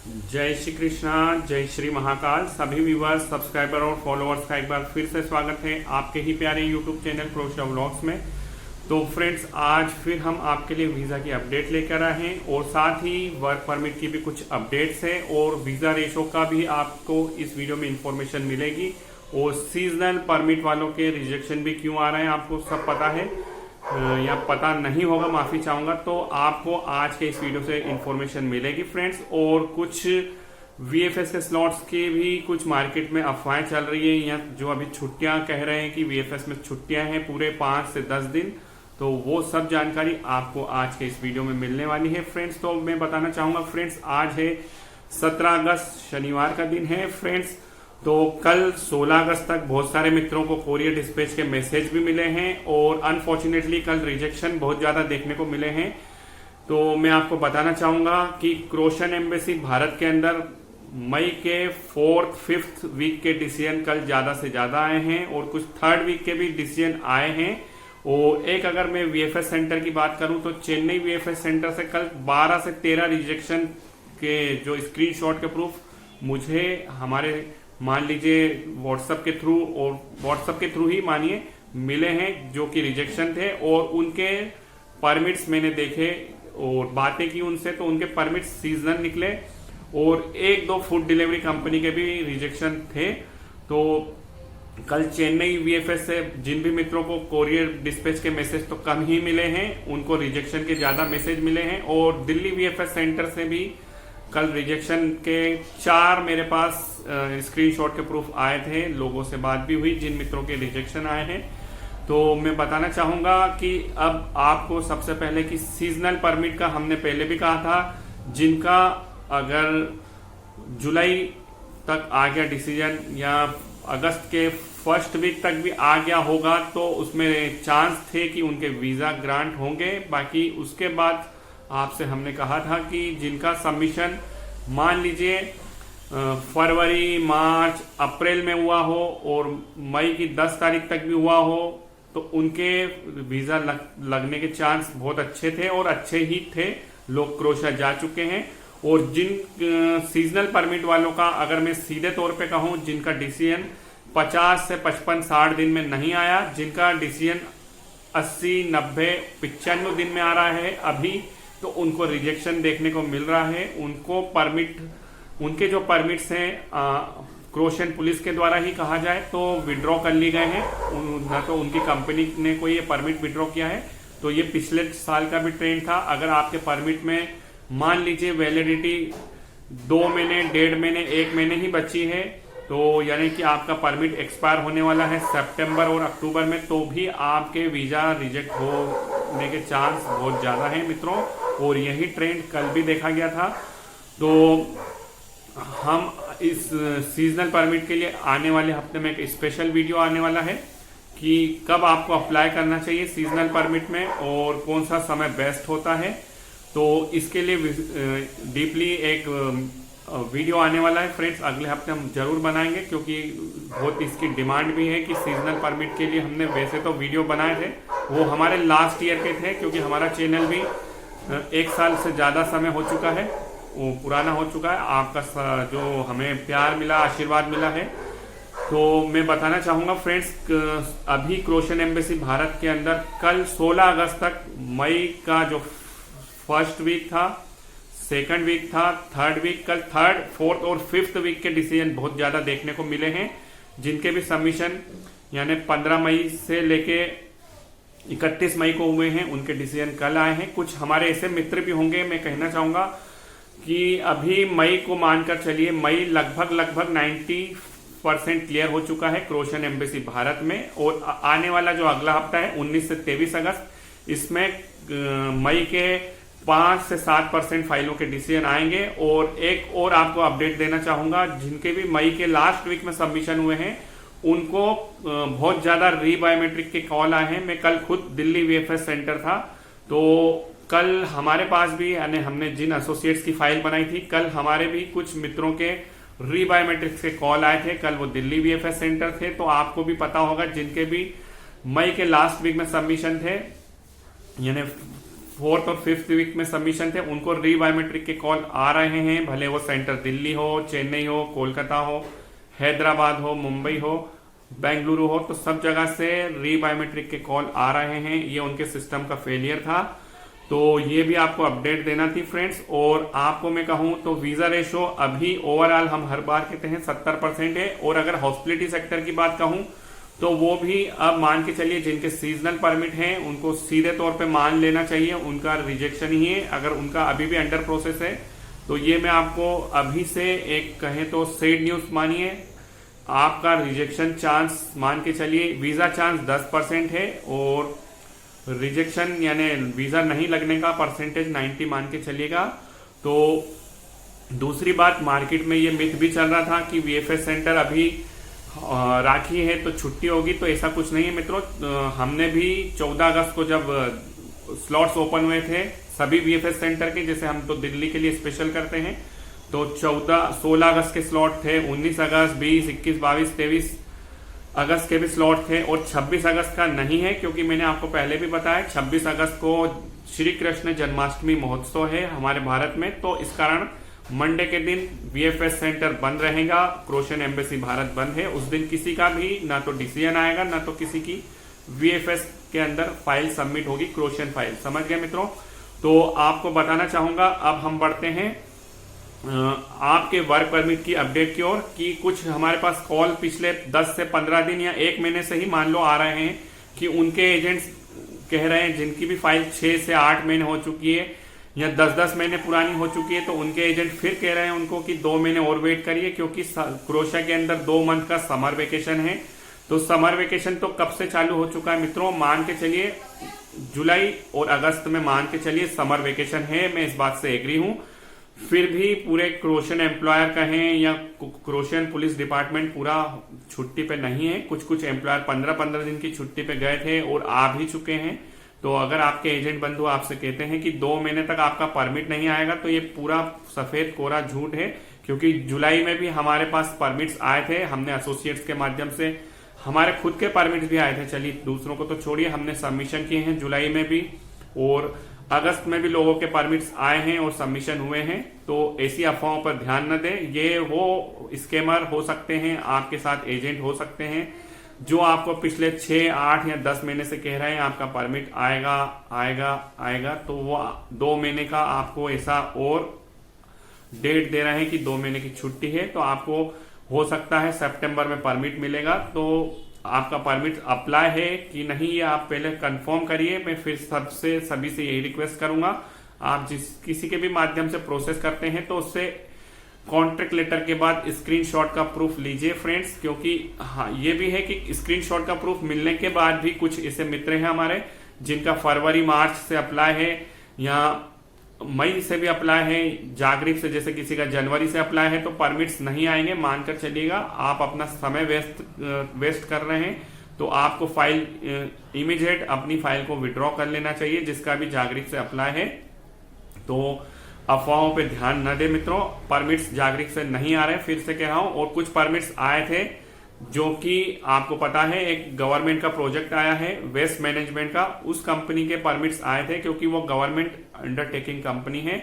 जय श्री कृष्णा, जय श्री महाकाल। सभी व्यूवर्स, सब्सक्राइबर और फॉलोअर्स का एक बार फिर से स्वागत है आपके ही प्यारे यूट्यूब चैनल क्रोशिया व्लॉग्स में। तो फ्रेंड्स, आज फिर हम आपके लिए वीज़ा की अपडेट लेकर आए हैं और साथ ही वर्क परमिट की भी कुछ अपडेट्स हैं और वीज़ा रेशो का भी आपको इस वीडियो में इंफॉर्मेशन मिलेगी। और सीजनल परमिट वालों के रिजेक्शन भी क्यों आ रहे हैं आपको सब पता है या पता नहीं होगा, माफ़ी चाहूँगा। तो आपको आज के इस वीडियो से इंफॉर्मेशन मिलेगी फ्रेंड्स। और कुछ वीएफएस के स्लॉट्स की भी कुछ मार्केट में अफवाहें चल रही है, या जो अभी छुट्टियां कह रहे हैं कि वीएफएस में छुट्टियां हैं पूरे 5 से 10 दिन। तो वो सब जानकारी आपको आज के इस वीडियो में मिलने वाली है फ्रेंड्स। तो मैं बताना चाहूँगा फ्रेंड्स, आज है 17 अगस्त, शनिवार का दिन है फ्रेंड्स। तो कल 16 अगस्त तक बहुत सारे मित्रों को कोरियर डिस्पैच के मैसेज भी मिले हैं और अनफॉर्चुनेटली कल रिजेक्शन बहुत ज़्यादा देखने को मिले हैं। तो मैं आपको बताना चाहूँगा कि क्रोशियन एम्बेसी भारत के अंदर मई के 4th 5th वीक के डिसीजन कल ज़्यादा से ज़्यादा आए हैं और कुछ 3rd वीक के भी डिसीजन आए हैं। और एक अगर मैं वीएफएस सेंटर की बात करूं तो चेन्नई वीएफएस सेंटर से कल 12 से 13 रिजेक्शन के जो स्क्रीनशॉट के प्रूफ मुझे हमारे मान लीजिए व्हाट्सएप के थ्रू, और व्हाट्सएप के थ्रू ही मानिए मिले हैं, जो कि रिजेक्शन थे। और उनके परमिट्स मैंने देखे और बातें की उनसे, तो उनके परमिट्स सीजनल निकले और एक दो फूड डिलीवरी कंपनी के भी रिजेक्शन थे। तो कल चेन्नई वीएफएस से जिन भी मित्रों को कोरियर डिस्पैच के मैसेज तो कम ही मिले हैं, उनको रिजेक्शन के ज्यादा मैसेज मिले हैं। और दिल्ली वीएफएस सेंटर से भी कल रिजेक्शन के 4 मेरे पास स्क्रीनशॉट के प्रूफ आए थे। लोगों से बात भी हुई जिन मित्रों के रिजेक्शन आए हैं। तो मैं बताना चाहूंगा कि अब आपको सबसे पहले कि सीजनल परमिट का हमने पहले भी कहा था, जिनका अगर जुलाई तक आ गया डिसीजन या अगस्त के फर्स्ट वीक तक भी आ गया होगा, तो उसमें चांस थे कि उनके वीजा ग्रांट होंगे। बाकी उसके बाद आपसे हमने कहा था कि जिनका सबमिशन मान लीजिए फरवरी, मार्च, अप्रैल में हुआ हो और मई की 10 तारीख तक भी हुआ हो, तो उनके वीजा लगने के चांस बहुत अच्छे थे और अच्छे ही थे। लोग क्रोशिया जा चुके हैं। और जिन सीजनल परमिट वालों का अगर मैं सीधे तौर पे कहूं, जिनका डिसीजन 50 से 55 60 दिन में नहीं आया, जिनका डिसीजन 80 90 95 दिन में आ रहा है अभी, तो उनको रिजेक्शन देखने को मिल रहा है। उनको परमिट, उनके जो परमिट्स हैं क्रोशियन पुलिस के द्वारा ही कहा जाए तो विड्रॉ कर लिए गए हैं, ना तो उनकी कंपनी ने कोई ये परमिट विड्रॉ किया है। तो ये पिछले साल का भी ट्रेंड था। अगर आपके परमिट में मान लीजिए वैलिडिटी 2 महीने, 1.5 महीने, 1 महीने ही बची है, तो यानी कि आपका परमिट एक्सपायर होने वाला है सितंबर और अक्टूबर में, तो भी आपके वीजा रिजेक्ट होने के चांस बहुत ज्यादा हैं मित्रों। और यही ट्रेंड कल भी देखा गया था। तो हम इस सीजनल परमिट के लिए आने वाले हफ्ते में एक स्पेशल वीडियो आने वाला है कि कब आपको अप्लाई करना चाहिए सीजनल परमिट में और कौन सा समय बेस्ट होता है। तो इसके लिए डीपली एक वीडियो आने वाला है फ्रेंड्स, अगले हफ्ते हम जरूर बनाएंगे, क्योंकि बहुत इसकी डिमांड भी है कि सीजनल परमिट के लिए हमने वैसे तो वीडियो बनाए थे, वो हमारे लास्ट ईयर के थे, क्योंकि हमारा चैनल भी 1 साल से ज़्यादा समय हो चुका है, वो पुराना हो चुका है। आपका जो हमें प्यार मिला, आशीर्वाद मिला है। तो मैं बताना चाहूँगा फ्रेंड्स, अभी क्रोशियन एम्बेसी भारत के अंदर कल 16 अगस्त तक मई का जो फर्स्ट वीक था, सेकंड वीक था, 3rd वीक, कल 3rd, 4th और 5th वीक के डिसीजन बहुत ज़्यादा देखने को मिले हैं। जिनके भी सबमिशन यानी 15 मई से लेके 31 मई को हुए हैं, उनके डिसीजन कल आए हैं। कुछ हमारे ऐसे मित्र भी होंगे, मैं कहना चाहूँगा कि अभी मई को मानकर चलिए, मई लगभग 90% क्लियर हो चुका है क्रोशियन एम्बेसी भारत में। और आने वाला जो अगला हफ्ता है 19 से 23 अगस्त, इसमें मई के 5 से 7% फाइलों के डिसीजन आएंगे। और एक और आपको अपडेट देना चाहूंगा, जिनके भी मई के लास्ट वीक में सबमिशन हुए हैं, उनको बहुत ज्यादा रीबायोमेट्रिक के कॉल आए हैं। मैं कल खुद दिल्ली वीएफएस सेंटर था, तो कल हमारे पास भी, यानी हमने जिन एसोसिएट्स की फाइल बनाई थी, कल हमारे भी कुछ मित्रों के रीबायोमेट्रिक्स के कॉल आए थे। कल वो दिल्ली वीएफएस सेंटर थे। तो आपको भी पता होगा, जिनके भी मई के लास्ट वीक में सबमिशन थे, यानी 4th और 5th वीक में सबमिशन थे उनको री बायोमेट्रिक के कॉल आ रहे हैं, भले वो सेंटर दिल्ली हो, चेन्नई हो, कोलकाता हो, हैदराबाद हो, मुंबई हो, बेंगलुरु हो, तो सब जगह से री बायोमेट्रिक के कॉल आ रहे हैं। ये उनके सिस्टम का फेलियर था, तो ये भी आपको अपडेट देना थी फ्रेंड्स। और आपको मैं कहूं तो वीजा रेशो अभी ओवरऑल हम हर बार कहते हैं 70% है, और अगर हॉस्पिटलिटी सेक्टर की बात कहूं तो वो भी अब मान के चलिए जिनके सीजनल परमिट हैं उनको सीधे तौर पे मान लेना चाहिए, उनका रिजेक्शन ही है। अगर उनका अभी भी अंडर प्रोसेस है तो ये मैं आपको अभी से एक कहें तो सैड न्यूज मानिए, आपका रिजेक्शन चांस मान के चलिए, वीजा चांस 10% है और रिजेक्शन यानी वीजा नहीं लगने का परसेंटेज 90 मान के चलिएगा। तो दूसरी बात, मार्केट में ये मिथ भी चल रहा था कि वीएफएस सेंटर अभी राखी है तो छुट्टी होगी, तो ऐसा कुछ नहीं है मित्रों। हमने भी 14 अगस्त को जब स्लॉट्स ओपन हुए थे सभी वीएफएस सेंटर के, जैसे हम तो दिल्ली के लिए स्पेशल करते हैं, तो 16 अगस्त के स्लॉट थे, 19 अगस्त, 20, 21, 22, 23 अगस्त के भी स्लॉट थे, और 26 अगस्त का नहीं है क्योंकि मैंने आपको पहले भी बताया 26 अगस्त को श्री कृष्ण जन्माष्टमी महोत्सव है हमारे भारत में, तो इस कारण मंडे के दिन वीएफएस सेंटर बंद रहेगा, क्रोशियन एम्बेसी भारत बंद है। उस दिन किसी का भी ना तो डिसीजन आएगा ना तो किसी की वीएफएस के अंदर फाइल सबमिट होगी, क्रोशियन फाइल। समझ गए मित्रों? तो आपको बताना चाहूंगा, अब हम बढ़ते हैं आपके वर्क परमिट की अपडेट की ओर, कि कुछ हमारे पास कॉल पिछले 10 से 15 दिन या 1 महीने से ही मान लो आ रहे हैं कि उनके एजेंट्स कह रहे हैं जिनकी भी फाइल 6 से 8 महीने हो चुकी है या 10-10 महीने पुरानी हो चुकी है, तो उनके एजेंट फिर कह रहे हैं उनको कि 2 महीने और वेट करिए क्योंकि क्रोशिया के अंदर 2 मंथ का समर वेकेशन है। तो समर वेकेशन तो कब से चालू हो चुका है मित्रों, मान के चलिए जुलाई और अगस्त में मान के चलिए समर वेकेशन है, मैं इस बात से एग्री हूं। फिर भी पूरे क्रोशियन एम्प्लॉयर कहें या क्रोशियन पुलिस डिपार्टमेंट पूरा छुट्टी पे नहीं है, कुछ कुछ एम्प्लॉयर 15-15 दिन की छुट्टी पे गए थे और आ भी चुके हैं। तो अगर आपके एजेंट बंधु आपसे कहते हैं कि 2 महीने तक आपका परमिट नहीं आएगा, तो ये पूरा सफेद कोरा झूठ है, क्योंकि जुलाई में भी हमारे पास परमिट्स आए थे, हमने एसोसिएट्स के माध्यम से हमारे खुद के परमिट्स भी आए थे, चलिए दूसरों को तो छोड़िए, हमने सबमिशन किए हैं जुलाई में भी, और अगस्त में भी लोगों के परमिट्स आए हैं और सबमिशन हुए हैं। तो ऐसी अफवाहों पर ध्यान न दें, ये वो स्कैमर हो सकते हैं, आपके साथ एजेंट हो सकते हैं जो आपको पिछले 6, 8 या 10 महीने से कह रहे हैं आपका परमिट आएगा आएगा आएगा, तो वो 2 महीने का आपको ऐसा और डेट दे रहे हैं कि 2 महीने की छुट्टी है, तो आपको हो सकता है सितंबर में परमिट मिलेगा। तो आपका परमिट अप्लाई है कि नहीं ये आप पहले कंफर्म करिए। मैं फिर सभी से यही रिक्वेस्ट करूंगा, आप जिस किसी के भी माध्यम से प्रोसेस करते हैं तो उससे कॉन्ट्रैक्ट लेटर के बाद स्क्रीनशॉट का प्रूफ लीजिए फ्रेंड्स, क्योंकि हाँ ये भी है कि स्क्रीनशॉट का प्रूफ मिलने के बाद भी कुछ ऐसे मित्र हैं हमारे जिनका फरवरी मार्च से अप्लाई है या मई से भी अप्लाई है, जागरिक से जैसे किसी का जनवरी से अप्लाई है, तो परमिट्स नहीं आएंगे, मानकर चलिएगा। आप अपना समय वेस्ट कर रहे हैं, तो आपको फाइल इमीडिएट अपनी फाइल को विड्रॉ कर लेना चाहिए जिसका भी जागरिक से अप्लाई है। तो अफवाहों पे ध्यान न दे मित्रों, परमिट्स जागरिक से नहीं आ रहे, फिर से कह रहा हूं। और कुछ परमिट्स आए थे जो कि आपको पता है, एक गवर्नमेंट का प्रोजेक्ट आया है वेस्ट मैनेजमेंट का, उस कंपनी के परमिट्स आए थे क्योंकि वो गवर्नमेंट अंडरटेकिंग कंपनी है,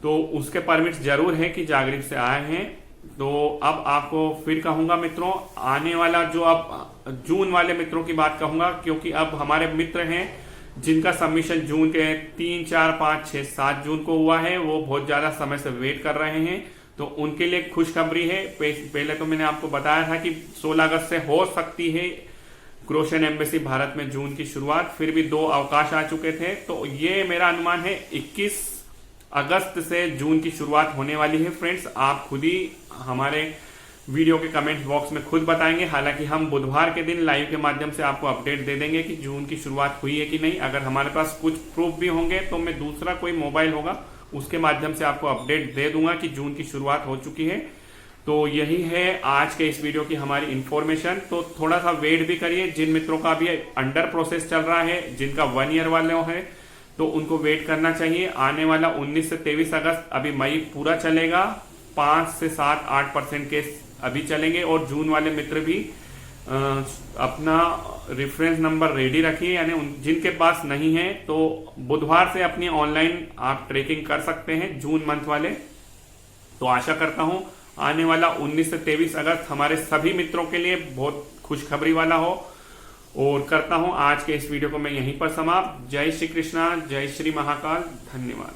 तो उसके परमिट्स जरूर है कि जागरिक से आए हैं। तो अब आपको फिर कहूंगा मित्रों, आने वाला जो अब जून वाले मित्रों की बात कहूंगा, क्योंकि अब हमारे मित्र हैं जिनका सबमिशन जून के 3, 4, 5, 6, 7 जून को हुआ है, वो बहुत ज्यादा समय से वेट कर रहे हैं, तो उनके लिए खुशखबरी है। पहले तो मैंने आपको बताया था कि 16 अगस्त से हो सकती है क्रोशियन एम्बेसी भारत में जून की शुरुआत, फिर भी 2 अवकाश आ चुके थे, तो ये मेरा अनुमान है 21 अगस्त से जून की शुरुआत होने वाली है फ्रेंड्स। आप खुद ही हमारे वीडियो के कमेंट बॉक्स में खुद बताएंगे, हालांकि हम बुधवार के दिन लाइव के माध्यम से आपको अपडेट दे देंगे कि जून की शुरुआत हुई है कि नहीं। अगर हमारे पास कुछ प्रूफ भी होंगे तो मैं दूसरा कोई मोबाइल होगा उसके माध्यम से आपको अपडेट दे दूंगा कि जून की शुरुआत हो चुकी है। तो यही है आज के इस वीडियो की हमारी इंफॉर्मेशन। तो थोड़ा सा वेट भी करिए, जिन मित्रों का भी अंडर प्रोसेस चल रहा है, जिनका 1 ईयर वाले है, तो उनको वेट करना चाहिए। आने वाला 19 से 23 अगस्त, अभी मई पूरा चलेगा, 5 से 7-8% केस अभी चलेंगे, और जून वाले मित्र भी अपना रेफरेंस नंबर रेडी रखिए, यानी जिनके पास नहीं है तो बुधवार से अपनी ऑनलाइन आप ट्रैकिंग कर सकते हैं जून मंथ वाले। तो आशा करता हूं आने वाला 19 से 23 अगस्त हमारे सभी मित्रों के लिए बहुत खुशखबरी वाला हो। और करता हूं आज के इस वीडियो को मैं यहीं पर समाप्त। जय श्री कृष्णा, जय श्री महाकाल, धन्यवाद।